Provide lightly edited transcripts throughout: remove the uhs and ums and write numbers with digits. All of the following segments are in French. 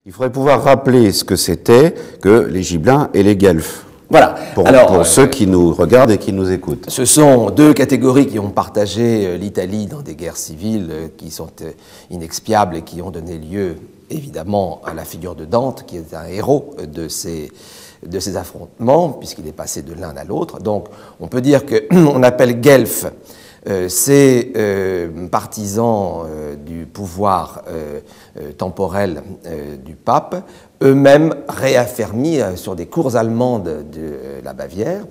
Il faudrait pouvoir rappeler ce que c'était que les Gibelins et les Guelfes. Voilà. Pour ceux qui nous regardent et qui nous écoutent. Ce sont deux catégories qui ont partagé l'Italie dans des guerres civiles qui sont inexpiables et qui ont donné lieu, évidemment, à la figure de Dante, qui est un héros de ces affrontements, puisqu'il est passé de l'un à l'autre. Donc, on peut dire qu'on appelle Guelfes ces partisans du pouvoir temporel du pape, eux-mêmes réaffermis sur des cours allemandes de la Bavière,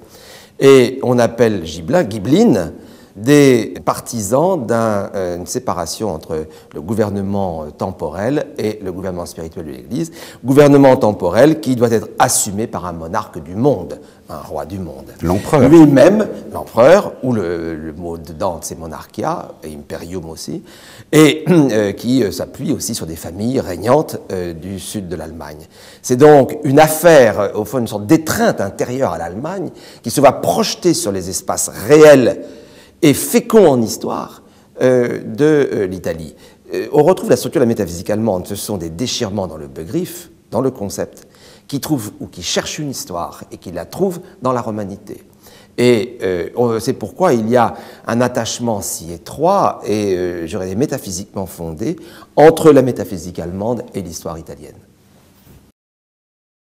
et on appelle Gibelins, Ghibellines, des partisans d'une séparation entre le gouvernement temporel et le gouvernement spirituel de l'Église, gouvernement temporel qui doit être assumé par un monarque du monde, un roi du monde. L'empereur. Lui-même, l'empereur, ou le mot de Dante, c'est monarchia, et imperium aussi, et qui s'appuie aussi sur des familles régnantes du sud de l'Allemagne. C'est donc une affaire, au fond, une sorte d'étreinte intérieure à l'Allemagne qui se va projeter sur les espaces réels et fécond en histoire de l'Italie. On retrouve la structure de la métaphysique allemande. Ce sont des déchirements dans le begriff, dans le concept, qui trouvent ou qui cherchent une histoire et qui la trouvent dans la romanité. Et c'est pourquoi il y a un attachement si étroit et, je dirais, métaphysiquement fondé entre la métaphysique allemande et l'histoire italienne.